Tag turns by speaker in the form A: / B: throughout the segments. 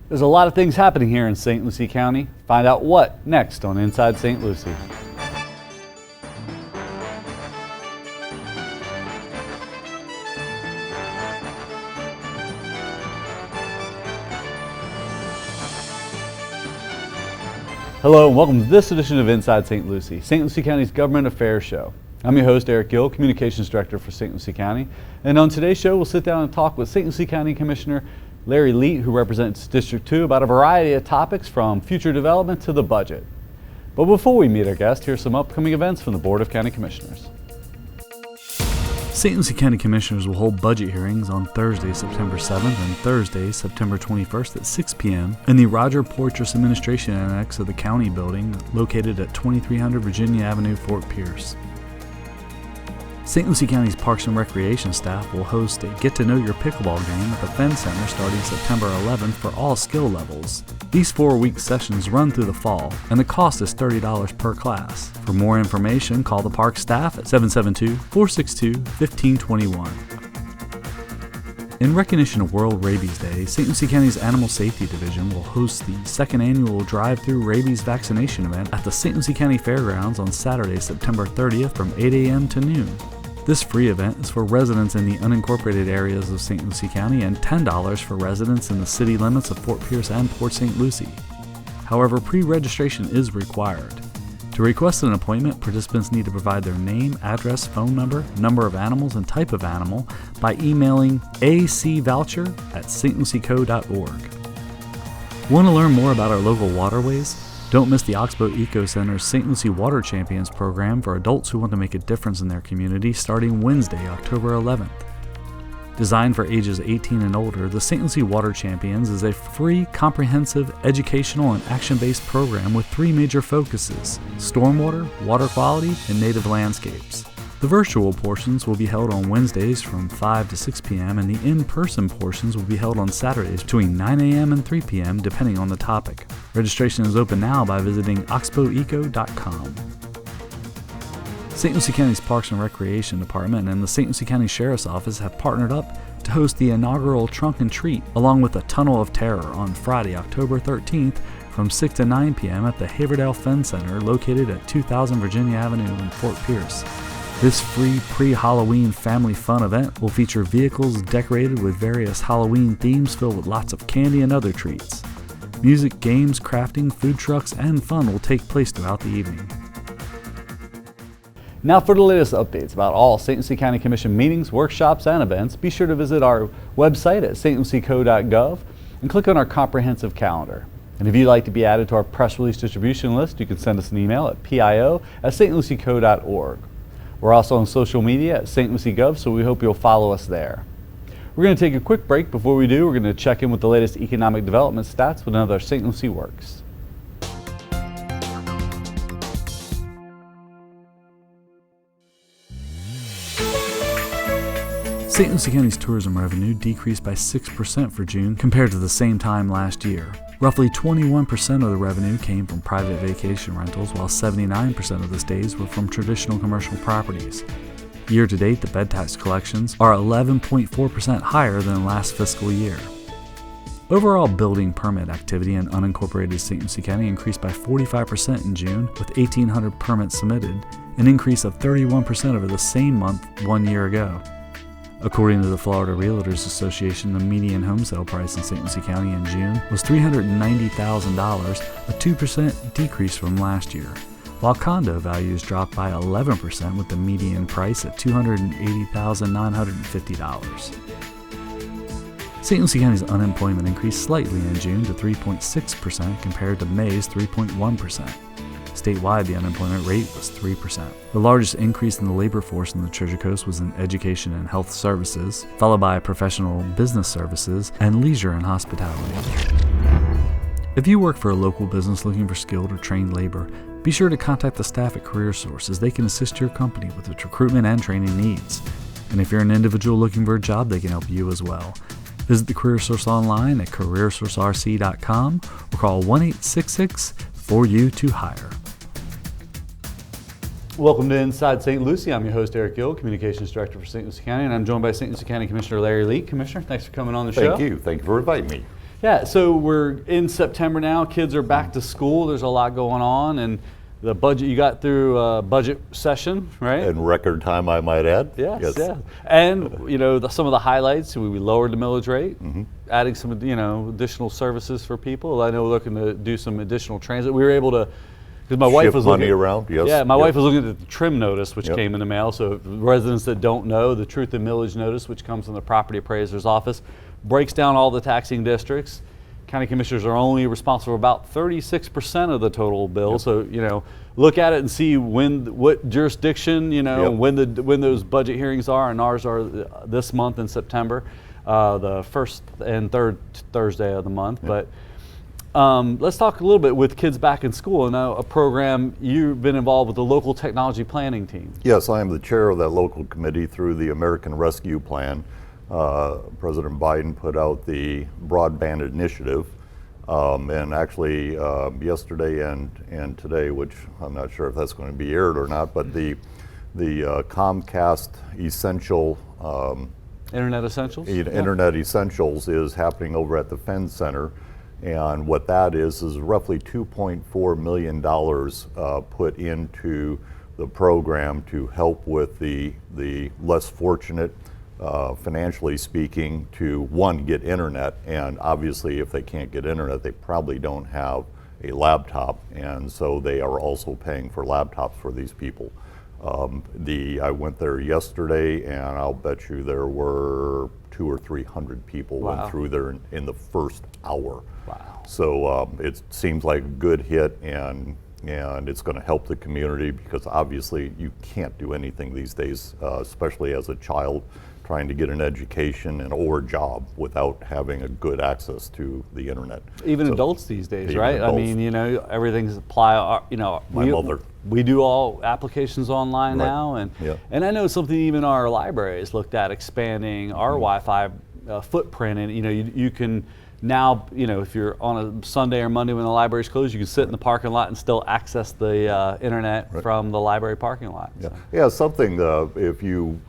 A: There's a lot of things happening here in St. Lucie County. Find out what next on Inside St. Lucie. Hello and welcome to this edition of Inside St. Lucie, St. Lucie County's Government Affairs Show. I'm your host, Eric Gill, Communications Director for St. Lucie County. And on today's show, we'll sit down and talk with St. Lucie County Commissioner Larry Leet, who represents District 2, about a variety of topics from future development to the budget. But before we meet our guest, here's some upcoming events from the Board of County Commissioners. St. Lucie County Commissioners will hold budget hearings on Thursday, September 7th and Thursday, September 21st at 6 p.m. in the Roger Poitras Administration Annex of the County Building located at 2300 Virginia Avenue, Fort Pierce. St. Lucie County's Parks and Recreation staff will host a Get to Know Your Pickleball game at the Fenn Center starting September 11th for all skill levels. These 4-week sessions run through the fall, and the cost is $30 per class. For more information, call the park staff at 772-462-1521. In recognition of World Rabies Day, St. Lucie County's Animal Safety Division will host the second annual drive-through rabies vaccination event at the St. Lucie County Fairgrounds on Saturday, September 30th from 8 a.m. to noon. This free event is for residents in the unincorporated areas of St. Lucie County and $10 for residents in the city limits of Fort Pierce and Port St. Lucie. However, pre-registration is required. To request an appointment, participants need to provide their name, address, phone number, number of animals, and type of animal by emailing acvoucher@stlucieco.org. Want to learn more about our local waterways? Don't miss the Oxbow Eco Center's St. Lucie Water Champions program for adults who want to make a difference in their community starting Wednesday, October 11th. Designed for ages 18 and older, the St. Lucie Water Champions is a free, comprehensive, educational, and action-based program with 3 major focuses: stormwater, water quality, and native landscapes. The virtual portions will be held on Wednesdays from 5 to 6 p.m. and the in-person portions will be held on Saturdays between 9 a.m. and 3 p.m. depending on the topic. Registration is open now by visiting oxboweco.com. St. Lucie County's Parks and Recreation Department and the St. Lucie County Sheriff's Office have partnered up to host the inaugural Trunk and Treat along with a Tunnel of Terror on Friday, October 13th from 6 to 9 p.m. at the Haverdale Fenn Center located at 2000 Virginia Avenue in Fort Pierce. This free pre-Halloween family fun event will feature vehicles decorated with various Halloween themes filled with lots of candy and other treats. Music, games, crafting, food trucks, and fun will take place throughout the evening. Now for the latest updates about all St. Lucie County Commission meetings, workshops, and events, be sure to visit our website at stlucieco.gov and click on our comprehensive calendar. And if you'd like to be added to our press release distribution list, you can send us an email at pio@stlucieco.org. We're also on social media at St. Lucie Gov, so we hope you'll follow us there. We're going to take a quick break. Before we do, we're going to check in with the latest economic development stats with another St. Lucie Works. St. Lucie County's tourism revenue decreased by 6% for June compared to the same time last year. Roughly 21% of the revenue came from private vacation rentals, while 79% of the stays were from traditional commercial properties. Year to date, the bed tax collections are 11.4% higher than last fiscal year. Overall building permit activity in unincorporated St. Lucie County increased by 45% in June, with 1,800 permits submitted, an increase of 31% over the same month 1 year ago. According to the Florida Realtors Association, the median home sale price in St. Lucie County in June was $390,000, a 2% decrease from last year, while condo values dropped by 11% with the median price at $280,950. St. Lucie County's unemployment increased slightly in June to 3.6% compared to May's 3.1%. Statewide, the unemployment rate was 3%. The largest increase in the labor force in the Treasure Coast was in education and health services, followed by professional business services and leisure and hospitality. If you work for a local business looking for skilled or trained labor, be sure to contact the staff at CareerSource as they can assist your company with its recruitment and training needs. And if you're an individual looking for a job, they can help you as well. Visit the CareerSource online at careersourcerc.com or call 1-866-4U-2-HIRE. Welcome to Inside St. Lucie. I'm your host, Eric Gill, Communications Director for St. Lucie County, and I'm joined by St. Lucie County Commissioner Larry Leet. Commissioner, thanks for coming on the show.
B: Thank you. Thank you for inviting me.
A: Yeah, so we're in September now. Kids are back to school. There's a lot going on, and the budget, you got through budget session, right?
B: In record time, I might add.
A: Yes. And some of the highlights, we lowered the millage rate, adding some additional services for people. I know we're looking to do some additional transit. We were able to, because my wife was
B: money
A: looking
B: around. Yes.
A: Yeah, my wife was looking at the trim notice, which came in the mail. So residents that don't know, the truth in millage notice, which comes from the property appraiser's office, breaks down all the taxing districts. County commissioners are only responsible for about 36% of the total bill. So look at it and see what jurisdiction when those budget hearings are, and ours are this month in September, the first and third Thursday of the month. But let's talk a little bit with kids back in school. And a program you've been involved with, the local technology planning team.
B: Yes, I am the chair of that local committee through the American Rescue Plan. President Biden put out the broadband initiative, and actually yesterday and today, which I'm not sure if that's going to be aired or not, but the Comcast Essential
A: Internet Essentials?
B: Internet Essentials is happening over at the Fenn Center, and what that is roughly $2.4 million put into the program to help with the less fortunate, financially speaking, to get internet, and obviously if they can't get internet, they probably don't have a laptop, and so they are also paying for laptops for these people. I went there yesterday, and I'll bet you there were 200 or 300 people went through there in the first hour.
A: Wow.
B: So it seems like a good hit, and it's going to help the community, because obviously you can't do anything these days, especially as a child trying to get an education or job without having a good access to the internet.
A: Even adults these days, right?
B: Adults.
A: I mean, everything's my
B: mother.
A: We do all applications online now, and I know something even our libraries looked at expanding our Wi-Fi footprint, and you can now, if you're on a Sunday or Monday when the library's closed, you can sit in the parking lot and still access the internet from the library parking lot.
B: Yeah, something if you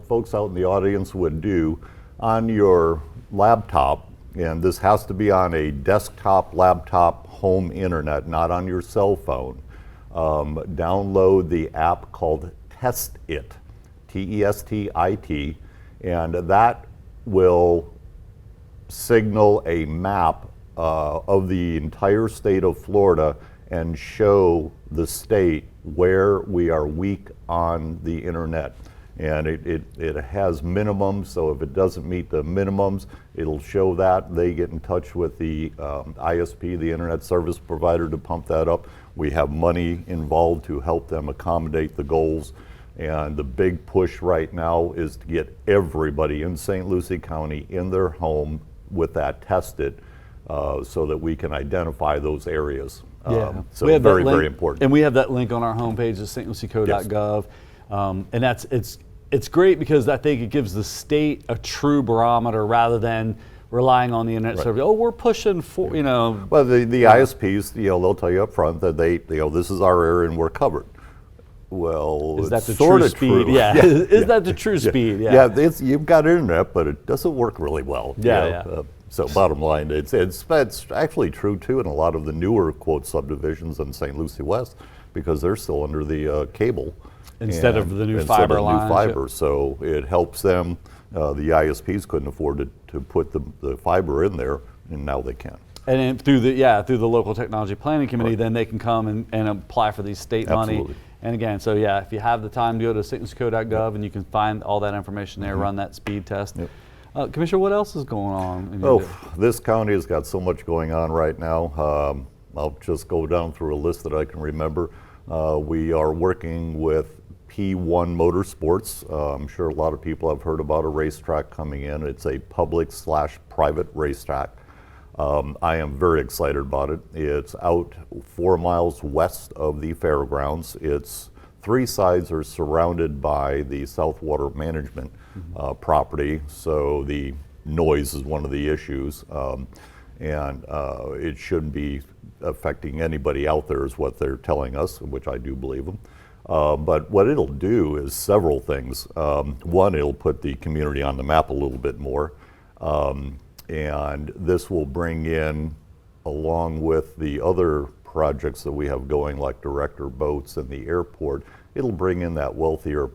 B: folks out in the audience would do on your laptop, and this has to be on a desktop, laptop, home internet, not on your cell phone. Download the app called TestIt, T-E-S-T-I-T, and that will signal a map of the entire state of Florida and show the state where we are weak on the internet. And it has minimums, so if it doesn't meet the minimums, it'll show that. They get in touch with the ISP, the internet service provider, to pump that up. We have money involved to help them accommodate the goals. And the big push right now is to get everybody in St. Lucie County in their home with that tested, so that we can identify those areas. So
A: we have
B: very,
A: link,
B: very important.
A: And we have that link on our homepage at stlucieco.gov. And it's great, because I think it gives the state a true barometer rather than relying on the internet service. Oh, we're pushing for,
B: Well, the ISPs, they'll tell you up front that this is our area and we're covered. Well,
A: is that the
B: sort
A: true
B: of
A: speed?
B: true.
A: Yeah. Is that the true speed? Yeah.
B: You've got internet, but it doesn't work really well. So bottom line, it's actually true too in a lot of the newer quote subdivisions in St. Lucie West, because they're still under the cable
A: instead of the new fiber lines.
B: So it helps them. The ISPs couldn't afford to put the fiber in there, and now they can.
A: And then through the local technology planning committee, then they can come and apply for these state money. And again, so if you have the time, go to stlucieco.gov and you can find all that information there, run that speed test. Commissioner, what else is going on?
B: This county has got so much going on right now. I'll just go down through a list that I can remember. We are working with P1 Motorsports. I'm sure a lot of people have heard about a racetrack coming in. It's a public/private racetrack. I am very excited about it. It's out 4 miles west of the fairgrounds. Its 3 sides are surrounded by the South Water Management property, so the noise is one of the issues, and it shouldn't be affecting anybody out there, is what they're telling us, which I do believe them. But what it'll do is several things. One, it'll put the community on the map a little bit more. And this will bring in, along with the other projects that we have going, like Director Boats and the airport, it'll bring in that wealthier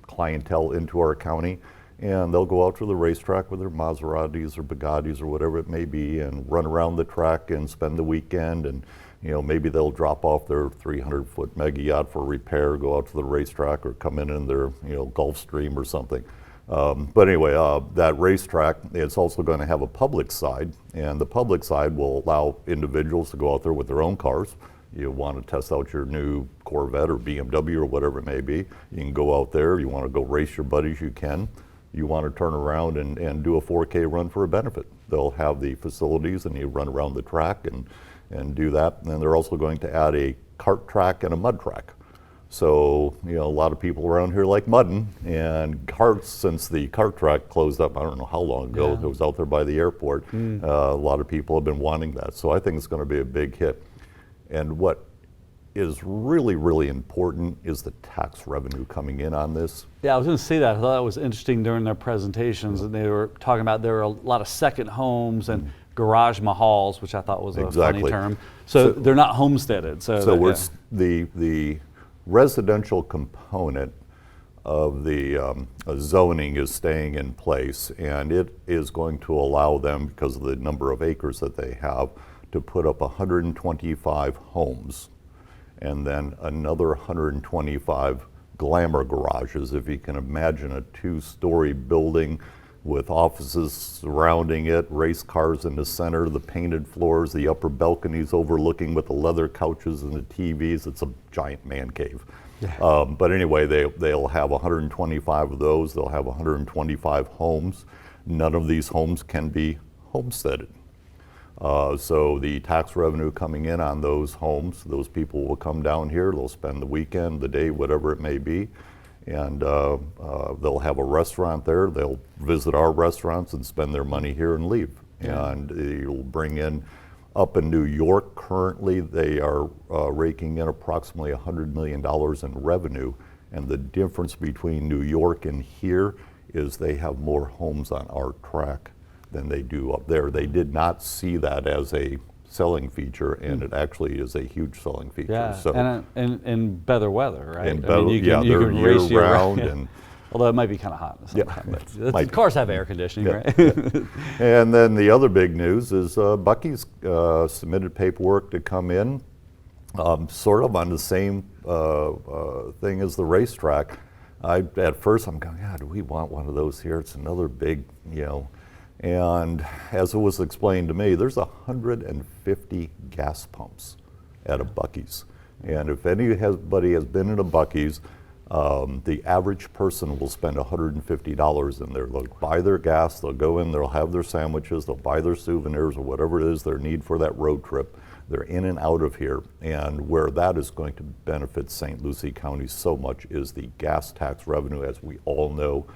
B: clientele into our county, and they'll go out to the racetrack with their Maseratis or Bugattis or whatever it may be and run around the track and spend the weekend, and maybe they'll drop off their 300-foot mega yacht for repair, go out to the racetrack, or come in their Gulfstream or something. But anyway, that racetrack, it's also going to have a public side, and the public side will allow individuals to go out there with their own cars. You want to test out your new Corvette or BMW or whatever it may be, you can go out there. You want to go race your buddies, you can. You want to turn around and do a 4K run for a benefit. They'll have the facilities, and you run around the track and do that. And then they're also going to add a kart track and a mud track. So, a lot of people around here like mudding, and karts, since the kart track closed up, I don't know how long ago, it was out there by the airport, a lot of people have been wanting that. So I think it's going to be a big hit. And what is really, really important is the tax revenue coming in on this.
A: Yeah, I was going to say that. I thought that was interesting during their presentations, and they were talking about there are a lot of second homes and garage mahals, which I thought was a funny term. So they're not homesteaded. So
B: the residential component of the zoning is staying in place, and it is going to allow them, because of the number of acres that they have, to put up 125 homes, and then another 125 glamour garages. If you can imagine a 2-story building with offices surrounding it, race cars in the center, the painted floors, the upper balconies overlooking with the leather couches and the TVs. It's a giant man cave. Yeah. But anyway, they'll have 125 of those. They'll have 125 homes. None of these homes can be homesteaded. So the tax revenue coming in on those homes, those people will come down here, they'll spend the weekend, the day, whatever it may be, and they'll have a restaurant there. They'll visit our restaurants and spend their money here and leave. Yeah. And it'll bring in, up in New York currently, they are raking in approximately $100 million in revenue, and the difference between New York and here is they have more homes on our track than they do up there. They did not see that as a selling feature, and it actually is a huge selling feature.
A: Yeah,
B: so,
A: and in better weather, right?
B: You can race year-round.
A: And although it might be kind of hot in the summertime, but cars have air conditioning, right?
B: And then the other big news is Buc-ee's submitted paperwork to come in, sort of on the same thing as the racetrack. At first I'm going, do we want one of those here? It's another big, And as it was explained to me, there's 150 gas pumps at a Buc-ee's. And if anybody has been in a Buc-ee's, the average person will spend $150 in there. They'll buy their gas, they'll go in, they'll have their sandwiches, they'll buy their souvenirs or whatever it is their need for that road trip. They're in and out of here. And where that is going to benefit St. Lucie County so much is the gas tax revenue, as we all know.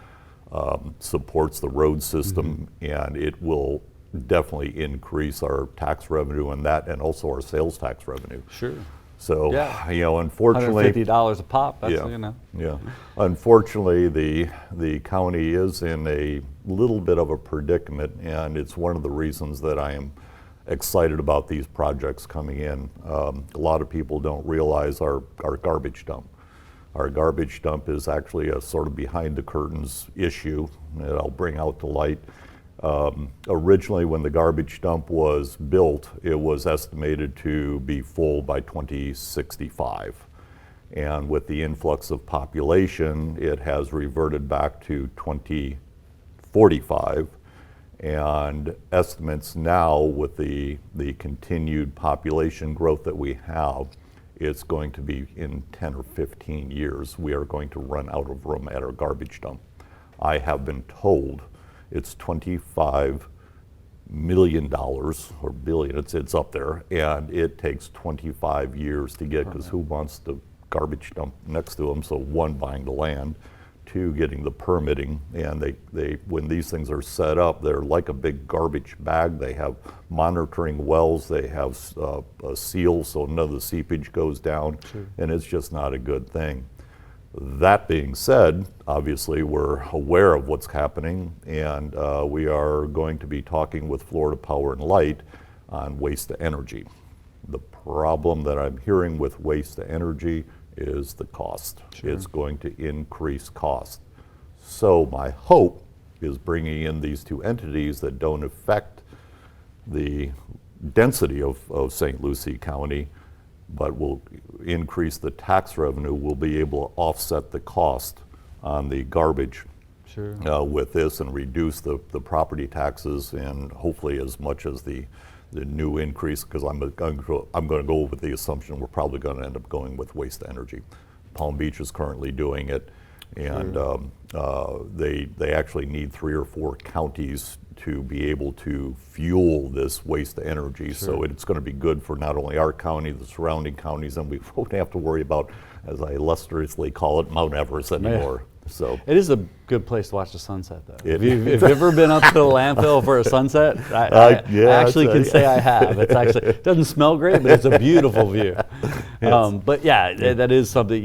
B: Supports the road system, and it will definitely increase our tax revenue and that, and also our sales tax revenue.
A: Sure.
B: So, unfortunately,
A: $150 a pop. That's,
B: Yeah. Unfortunately, the county is in a little bit of a predicament, and it's one of the reasons that I am excited about these projects coming in. A lot of people don't realize our garbage dump. Our garbage dump is actually a sort of behind the curtains issue that I'll bring out to light. Originally, when the garbage dump was built, it was estimated to be full by 2065. And with the influx of population, it has reverted back to 2045. And estimates now, with the continued population growth that we have, it's going to be in 10 or 15 years, we are going to run out of room at our garbage dump. I have been told it's $25 million or billion, it's up there, and it takes 25 years to get, because who wants the garbage dump next to them? So one, buying the land, two, getting the permitting, and they when these things are set up, they're like a big garbage bag. They have monitoring wells, they have a seal so none of the seepage goes down, and it's just not a good thing. That being said, obviously we're aware of what's happening, and we are going to be talking with Florida Power and Light on waste to energy. The problem that I'm hearing with waste to energy is the cost.
A: Sure.
B: It's going to increase cost. So my hope is bringing in these two entities that don't affect the density of St. Lucie County, but will increase the tax revenue. We'll be able to offset the cost on the garbage
A: Sure.
B: with this and reduce the property taxes, and hopefully as much as the new increase, because I'm going to go with the assumption we're probably going to end up going with waste to energy. Palm Beach is currently doing it, and they actually need 3 or 4 counties to be able to fuel this waste to energy.
A: Sure.
B: So it's going to be good for not only our county, the surrounding counties, and we won't have to worry about, as I illustriously call it, Mount Everest anymore. So
A: It is a good place to watch the sunset, though.
B: It-
A: If you've ever been up to the landfill for a sunset, I
B: yeah,
A: actually
B: I'd
A: can
B: say-
A: say I have. It doesn't smell great, but it's a beautiful view. But yeah, that is something,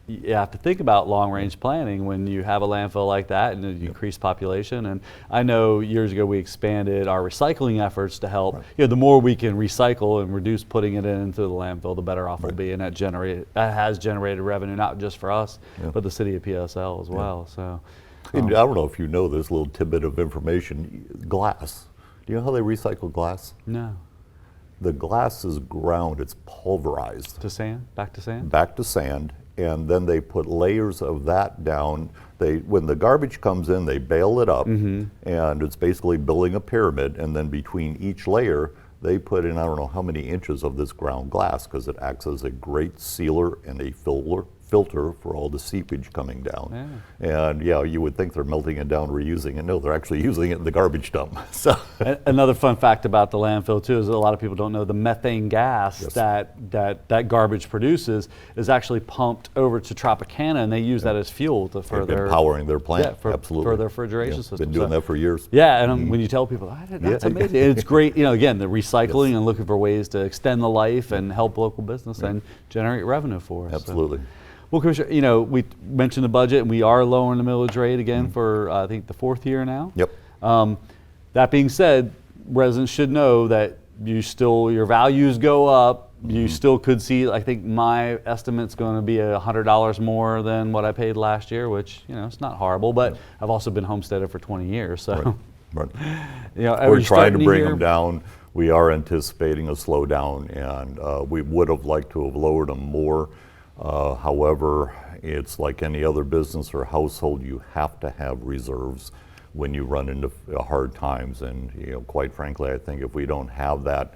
A: you have to think about long-range planning when you have a landfill like that and you increase population. And I know years ago we expanded our recycling efforts to help. The more we can recycle and reduce putting it into the landfill, the better off we'll be. And that has generated revenue not just for us, but the city of PSL as well. So,
B: And I don't know if you know this little tidbit of information. Glass. Do you know how they recycle glass?
A: no,
B: The glass is ground, it's pulverized
A: to sand, back to sand.
B: back to sand, and then they put layers of that down. When the garbage comes in, they bale it up, and it's basically building a pyramid, and then between each layer, they put in, I don't know how many inches of this ground glass, because it acts as a great sealer and a filter for all the seepage coming down. And you would think they're melting it down, reusing it. No, they're actually using it in the garbage dump. So
A: Another fun fact about the landfill too is that a lot of people don't know the methane gas that garbage produces is actually pumped over to Tropicana, and they use that as fuel for
B: they've
A: their
B: been powering their plant.
A: for their refrigeration system.
B: Been doing that for years.
A: Yeah, and when you tell people, that's amazing. It's great, again, the recycling and looking for ways to extend the life and help local business and generate revenue for us. So.
B: Absolutely.
A: Well, Commissioner, we mentioned the budget, and we are lowering the millage rate again for, I think, the 4th year now.
B: Yep.
A: That being said, residents should know that your values go up. You still could see, I think my estimate's going to be $100 more than what I paid last year, which, it's not horrible, but I've also been homesteaded for 20 years. So,
B: Right.
A: we're
B: We're trying to bring them down. We are anticipating a slowdown, and we would have liked to have lowered them more. However, it's like any other business or household, you have to have reserves when you run into hard times. And quite frankly, I think if we don't have that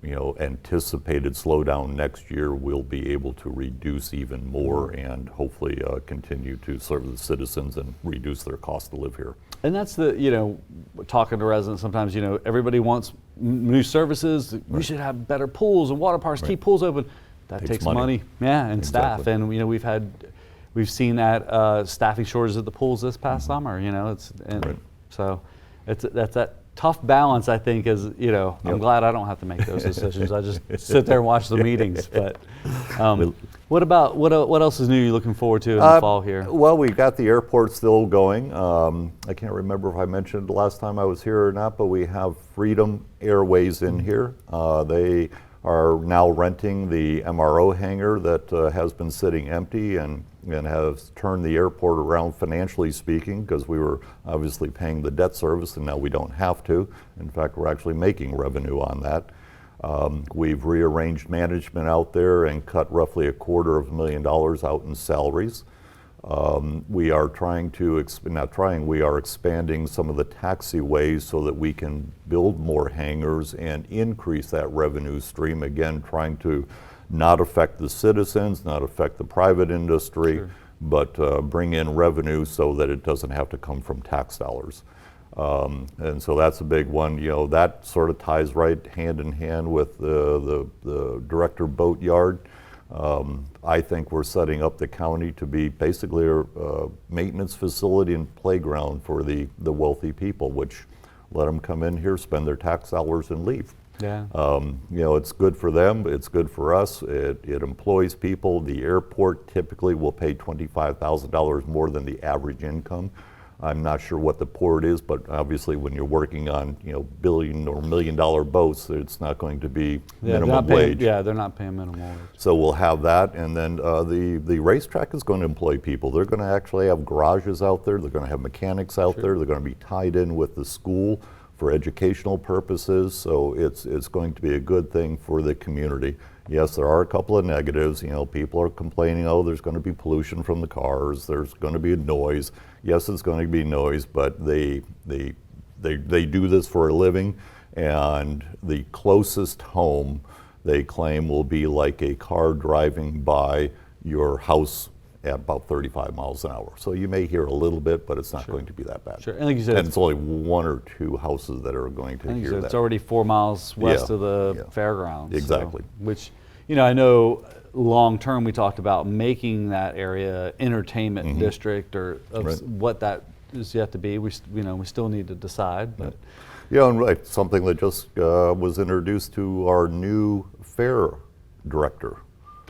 B: anticipated slowdown next year, we'll be able to reduce even more and hopefully continue to serve the citizens and reduce their cost to live here.
A: And that's talking to residents sometimes, everybody wants new services. We should have better pools and water parks, keep pools open. That takes money. And
B: Exactly.
A: staff. And we've seen that staffing shortages at the pools this past summer. So that's that tough balance. I think is I'm glad I don't have to make those decisions. I just sit there and watch the meetings. But what else is new you're looking forward to in the fall here?
B: Well, we got the airport still going. I can't remember if I mentioned the last time I was here or not, but we have Freedom Airways in here. They are now renting the MRO hangar that has been sitting empty and has turned the airport around financially speaking, because we were obviously paying the debt service and now we don't have to. In fact, we're actually making revenue on that. We've rearranged management out there and cut roughly $250,000 out in salaries. We are we are expanding some of the taxiways so that we can build more hangars and increase that revenue stream. Again, trying to not affect the citizens, not affect the private industry, but bring in revenue so that it doesn't have to come from tax dollars. And so that's a big one. That sort of ties right hand in hand with the Director Boatyard. I think we're setting up the county to be basically a maintenance facility and playground for the wealthy people, which let them come in here, spend their tax dollars, and leave.
A: Yeah.
B: It's good for them, it's good for us, it employs people. The airport typically will pay $25,000 more than the average income. I'm not sure what the port is, but obviously when you're working on billion or $1 million boats, it's not going to be minimum wage.
A: They're not paying minimum wage.
B: So we'll have that, and then the racetrack is going to employ people. They're going to actually have garages out there. They're going to have mechanics out there. They're going to be tied in with the school for educational purposes. So it's going to be a good thing for the community. Yes, there are a couple of negatives. People are complaining, oh, there's going to be pollution from the cars. There's going to be noise. Yes, it's going to be noise, but they do this for a living, and the closest home they claim will be like a car driving by your house at about 35 miles an hour. So you may hear a little bit, but it's not going to be that bad.
A: Sure, and like you said,
B: and it's only 1 or 2 houses that are going to hear that.
A: It's already 4 miles west of the fairgrounds.
B: Exactly.
A: So, which, I know long term we talked about making that area entertainment district, or what that is yet to be. We still need to decide, but.
B: Yeah, and right, something that just was introduced to our new fair director.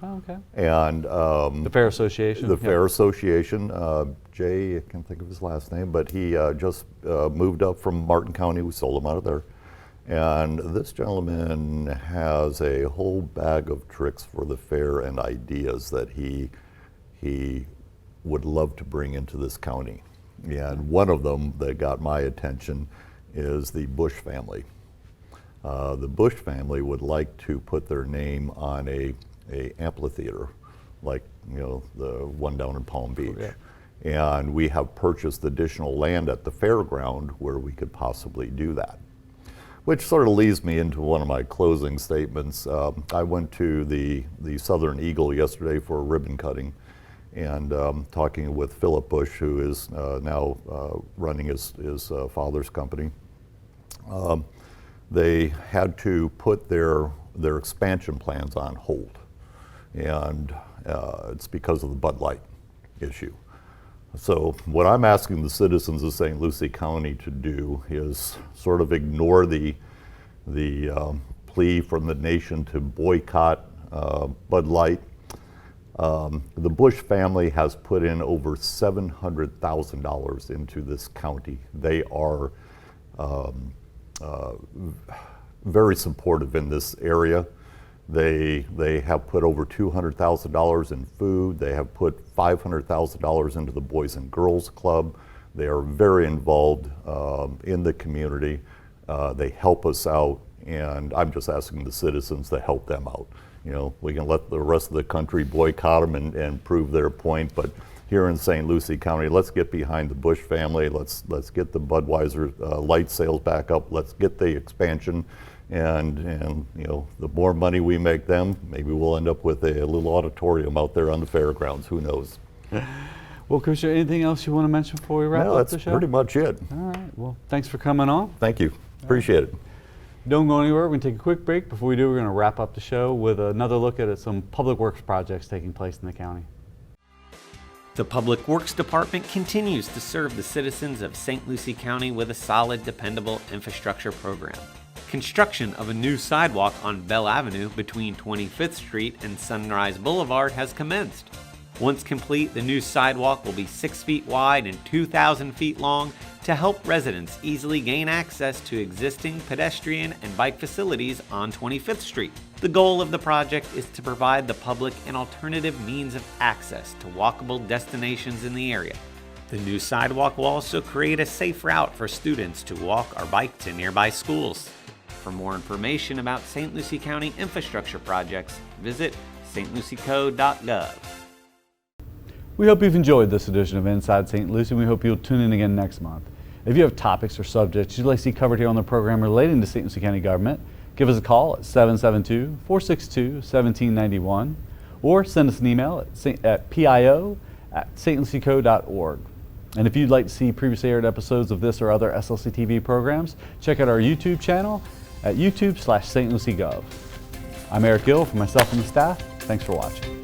A: Oh, okay.
B: And
A: the Fair Association.
B: The Fair Association, Jay, I can't think of his last name, but he just moved up from Martin County. We sold him out of there. And this gentleman has a whole bag of tricks for the fair and ideas that he would love to bring into this county. And one of them that got my attention is the Bush family. The Bush family would like to put their name on a amphitheater, like the one down in Palm Beach. Yeah. And we have purchased additional land at the fairground where we could possibly do that. Which sort of leads me into one of my closing statements. I went to the Southern Eagle yesterday for a ribbon cutting, and talking with Philip Bush, who is now running his father's company. They had to put their expansion plans on hold, and it's because of the Bud Light issue. So what I'm asking the citizens of St. Lucie County to do is sort of ignore the plea from the nation to boycott Bud Light. The Bush family has put in over $700,000 into this county. They are very supportive in this area. They have put over $200,000 in food. They have put $500,000 into the Boys and Girls Club. They are very involved in the community. They help us out, and I'm just asking the citizens to help them out. We can let the rest of the country boycott them and prove their point, but here in St. Lucie County, let's get behind the Bush family. Let's get the Budweiser light sales back up. Let's get the expansion. And the more money we make them, maybe we'll end up with a little auditorium out there on the fairgrounds. Who knows?
A: Well, Commissioner, anything else you want to mention before we wrap up the show?
B: That's pretty much it.
A: All right. Well, thanks for coming on.
B: Thank you. Appreciate it.
A: Don't go anywhere. We're going to take a quick break. Before we do, we're going to wrap up the show with another look at some public works projects taking place in the county.
C: The Public Works Department continues to serve the citizens of St. Lucie County with a solid, dependable infrastructure program. Construction of a new sidewalk on Bell Avenue between 25th Street and Sunrise Boulevard has commenced. Once complete, the new sidewalk will be 6 feet wide and 2,000 feet long to help residents easily gain access to existing pedestrian and bike facilities on 25th Street. The goal of the project is to provide the public an alternative means of access to walkable destinations in the area. The new sidewalk will also create a safe route for students to walk or bike to nearby schools. For more information about St. Lucie County infrastructure projects, visit stlucieco.gov.
A: We hope you've enjoyed this edition of Inside St. Lucie, and we hope you'll tune in again next month. If you have topics or subjects you'd like to see covered here on the program relating to St. Lucie County government, give us a call at 772-462-1791 or send us an email at pio@stlucieco.org. And if you'd like to see previously aired episodes of this or other SLC TV programs, check out our YouTube channel at youtube.com/stluciegov. I'm Eric Gill, for myself and the staff. Thanks for watching.